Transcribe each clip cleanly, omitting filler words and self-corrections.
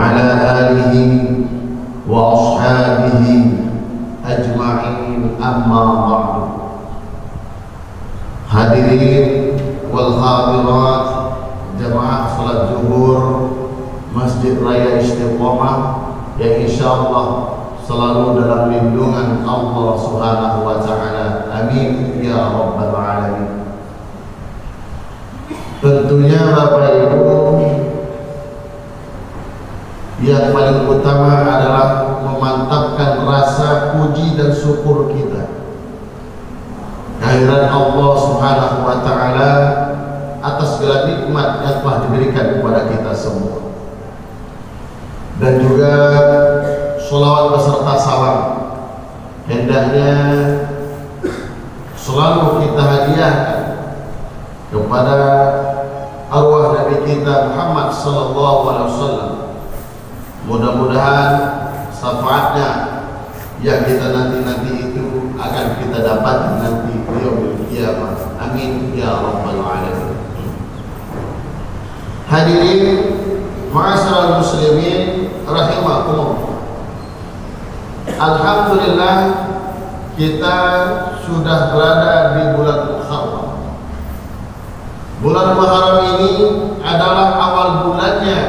وعلى آله وأصحابه أجمعين أما بعد. Hadirin wal hadirat jamaah salat zuhur Masjid Raya Istiqomah yang insyaallah selalu dalam lindungan Allah Subhanahu wa taala. Amin ya rabbal alamin. Tentunya Bapak Ibu, yang paling utama adalah memantapkan rasa puji dan syukur kita kehadiran Allah Subhanahu wa taala atas segala nikmat yang telah diberikan kepada kita semua. Dan juga sholawat beserta salam hendaknya selalu kita hadiahkan kepada arwah Nabi kita Muhammad sallallahu alaihi wasallam. Mudah-mudahan syafaatnya yang kita nanti itu akan kita dapat nanti di yaumil qiyamah. Amin ya rabbal alamin. Hadirin ma'asyiral muslimin rahimakumullah. Alhamdulillah kita sudah berada di bulan Muharram. Bulan Muharram ini adalah awal bulannya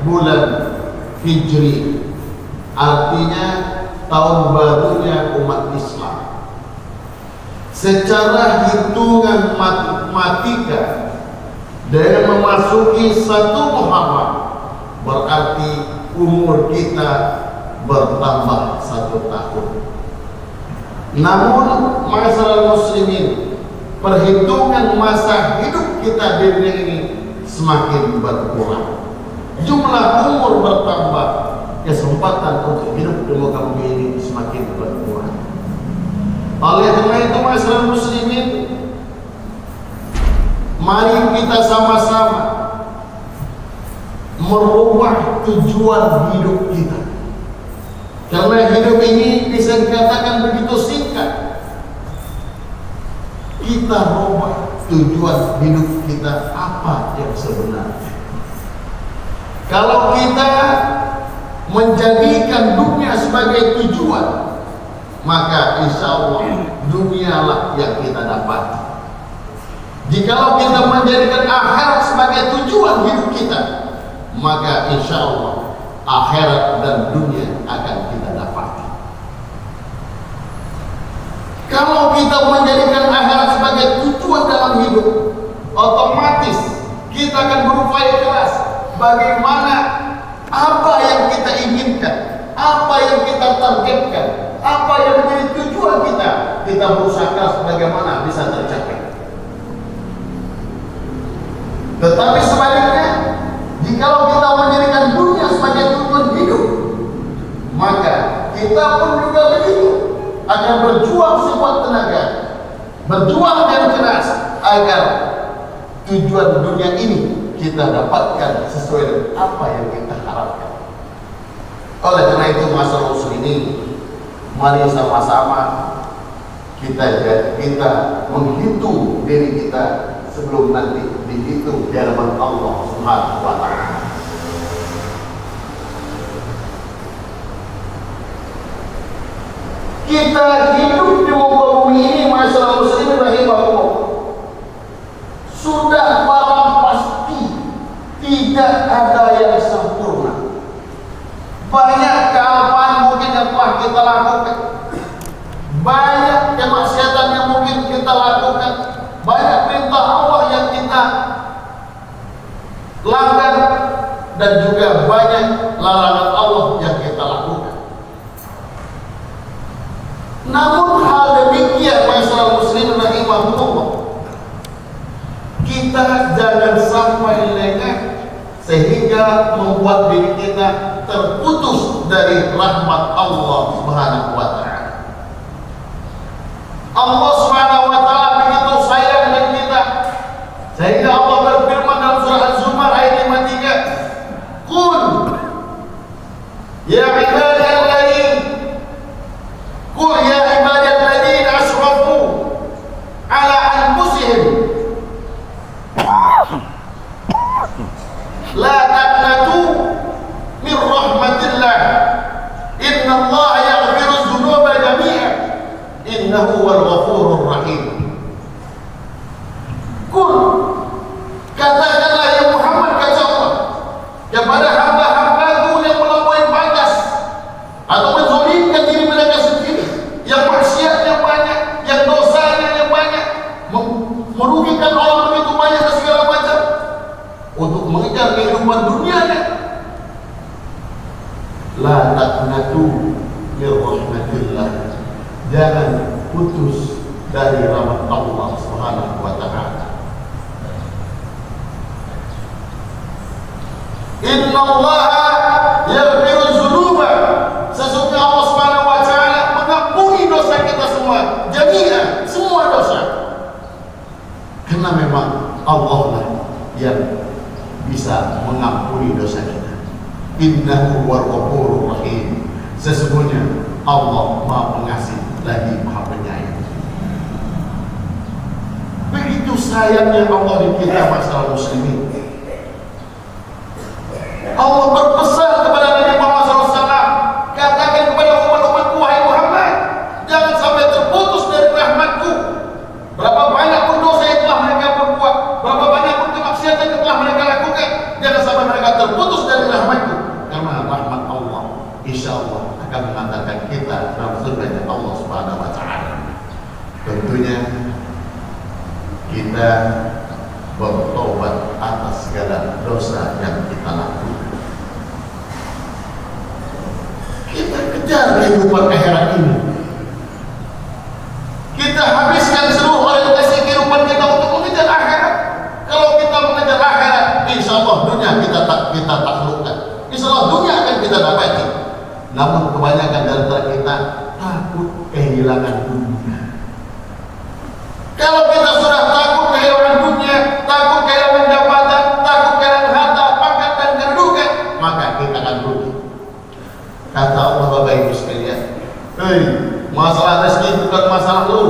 bulan Hijri, artinya tahun barunya umat Islam. Secara hitungan matematika, dengan memasuki 1 Muharram berarti umur kita bertambah 1 tahun. Namun masyarakat muslimin, perhitungan masa hidup kita di dunia ini semakin berkurang. Jumlah umur bertambah, kesempatan untuk hidup di muka bumi ini semakin berkurang. Oleh karena itu masyarakat muslimin, mari kita sama-sama merubah tujuan hidup kita. Karena hidup ini bisa dikatakan begitu singkat. Kita rubah tujuan hidup kita apa yang sebenarnya. Kalau kita menjadikan dunia sebagai tujuan, maka insya Allah dunialah yang kita dapat. Jikalau kita menjadikan akhirat sebagai tujuan hidup kita, maka insya Allah akhirat dan dunia akan kita dapat. Kalau kita menjadikan akhirat sebagai tujuan dalam hidup, otomatis kita akan berupaya keras bagaimana apa yang kita inginkan, apa yang kita targetkan, apa yang menjadi tujuan kita berusaha keras bagaimana bisa tercapai. Tetapi sebaliknya, jikalau kita menjadikan dunia sebagai tujuan hidup, maka kita pun juga begitu akan berjuang sekuat tenaga, berjuang dengan keras agar tujuan dunia ini kita dapatkan sesuai dengan apa yang kita harapkan. Oleh karena itu masyarakat muslimin, mari sama-sama kita menghitung diri kita sebelum nanti dihitung di hadapan Allah Subhanahu wa taala. Kita hidup di muka bumi ini masyarakat muslimin rahimahullah, sudah barang pasti tidak ada yang sempurna. Banyak kealpaan mungkin yang telah kita lakukan, banyak kemaksiatan yang mungkin kita lakukan, banyak perintah Allah yang kita langgar, dan juga banyak larangan Allah yang kita lakukan. Namun hal demikian masyarakat muslimin rahimahullah, kita jangan sampai lengah sehingga membuat diri kita terputus dari rahmat Allah Subhanahu wa taala. Allah Subhanahu wa taala begitu sayang dengan kita sehingga Allah berfirman dalam surah Az-Zumar ayat 53, "Qul ya ibadalladzina qul ya ibadalladzina asrafu ala anfusihim la taqnatu min rahmatillah La taqnatu min rahmatillah. Jangan putus dari rahmat Allah Subhanahu wa taala. Inna Allah yaghfiru dzunuba. Sesungguhnya Allah Subhanahu wa taala mengampuni dosa kita semua, jami'an, semua dosa. Karena memang Allah lah yang bisa mengampuni dosa kita. Innahu huwal ghafurur rahim. Sesungguhnya Allah Maha Pengasih lagi Maha Penyayang. Begitu sayangnya Allah di kita masalah muslimin. Allah berpesan kepada Nabi Muhammad SAW, katakan kepada umat-umatku, wahai Muhammad, jangan sampai terputus dari rahmatku. Berapa banyak pun dosa yang telah mereka perbuat, berapa banyak pun kemaksiatan yang telah mereka lakukan, jangan sampai mereka terputus dari rahmatku. Karena rahmat Allah, insya Allah akan mengantarkan kita dalam surganya Allah Subhanahu wa taala. Tentunya kita bertobat atas segala dosa yang kita lakukan. Kita kejar kehidupan akhirat ini. Kita habiskan seluruh orientasi kehidupan kita untuk mengejar akhirat. Kalau kita mengejar akhirat, insya Allah dunia kita taklukkan. Insya Allah dunia akan kita dapati. Namun kebanyakan dari kita takut kehilangan dunia. Kalau kita sudah takut kehilangan dunia, takut kehilangan jabatan, takut kehilangan harta, pangkat dan kedudukan, maka kita akan rugi. Kata Allah, Bapak Ibu sekalian, masalah rezeki bukan masalah lu.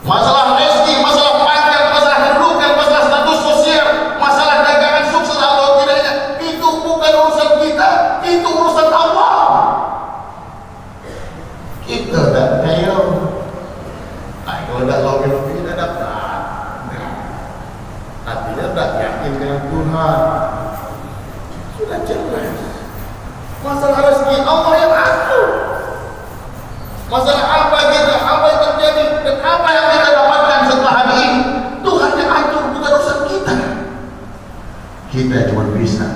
Masalah rezeki, masalah pangkat, masalah kedudukan, masalah status sosial, masalah dagangan sukses atau tidaknya, itu bukan urusan kita, itu urusan Allah. Kita tidak kaya. Kalau tidak logik tidak dapat. Artinya tidak yakin dengan Tuhan. Sudah jelas. Masalah rezeki Allah yang atur. Masalah apa yang terjadi dan apa yang kita dapatkan setelah hari ini, Tuhan yang atur, bukan urusan kita. Kita cuma bisa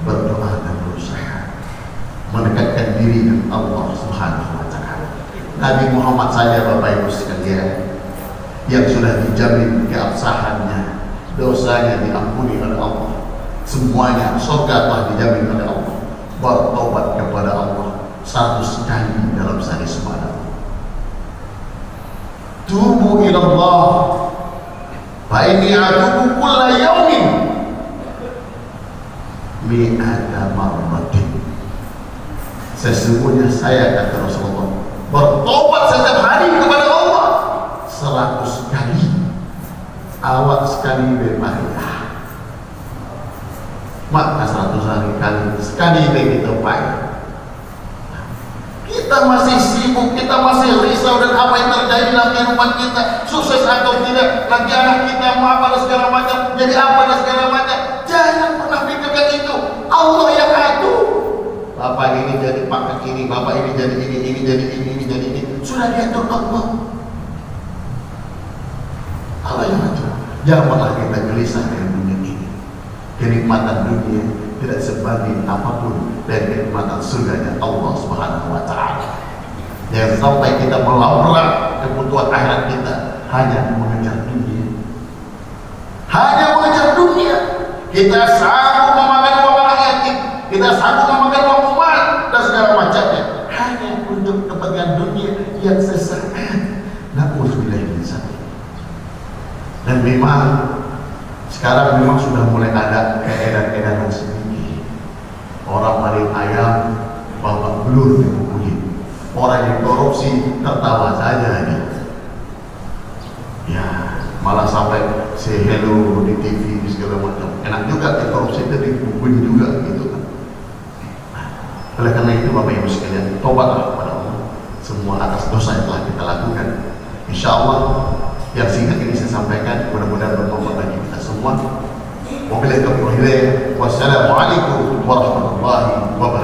berdoa dan berusaha mendekatkan diri dengan Allah Subhanahu wa taala. Nabi Muhammad saja, Bapak Ibu sekalian, yang sudah dijamin keabsahannya, dosanya diampuni oleh Allah, semuanya surga telah dijamin oleh Allah. Bertobat kepada Allah 100 kali dalam sehari semalam. Tubu ila Allah fa inni atubu kulla yaumin mi'ata marratin. Sesungguhnya saya, kata Rasulullah, bertobat setiap hari kepada Allah 100 kali. Awak sekali berpayah, maka 100 hari sekali begitu payah. Kita masih sibuk, kita masih risau dan apa yang terjadi dalam kehidupan kita, sukses atau tidak, nanti anak kita mau apa dan segala macam, jadi apa dan segala macam. Jangan pernah pikirkan itu. Allah yang atur. Bapak ini jadi pangkat ini, bapak ini jadi ini jadi ini jadi ini. Sudah diatur Allah. Allah yang atur. Jangan pernah kita gelisah dengan dunia ini. Kenikmatan dunia tidak sebanding apapun dari kenikmatan surganya Allah Subhanahu wa taala. Jangan sampai kita melabrak kebutuhan akhirat kita hanya mengejar dunia. Hanya mengejar dunia. Kita sanggup memakan uang orang yatim, kita sanggup memakan uang umat dan segala macamnya hanya untuk kepentingan dunia yang sesaat. Na'udzubillah min dzalik. Dan memang sekarang memang sudah mulai ada keedaran-keedaran sendiri. Orang paling ayam babak belur dipukulin. Orang yang korupsi tertawa saja gitu. Ya, malah sampai say hello di TV segala macam. Enak juga ya, korupsi itu dipukulin juga gitu kan. Nah, oleh karena itu Bapak Ibu sekalian, tobatlah kepada Allah semua atas dosa yang telah kita lakukan. Insya Allah yang singkat ini saya sampaikan, mudah-mudahan bermanfaat bagi kita semua. Wabillahi taufiq wal hidayah. Wassalamualaikum warahmatullahi wabarakatuh.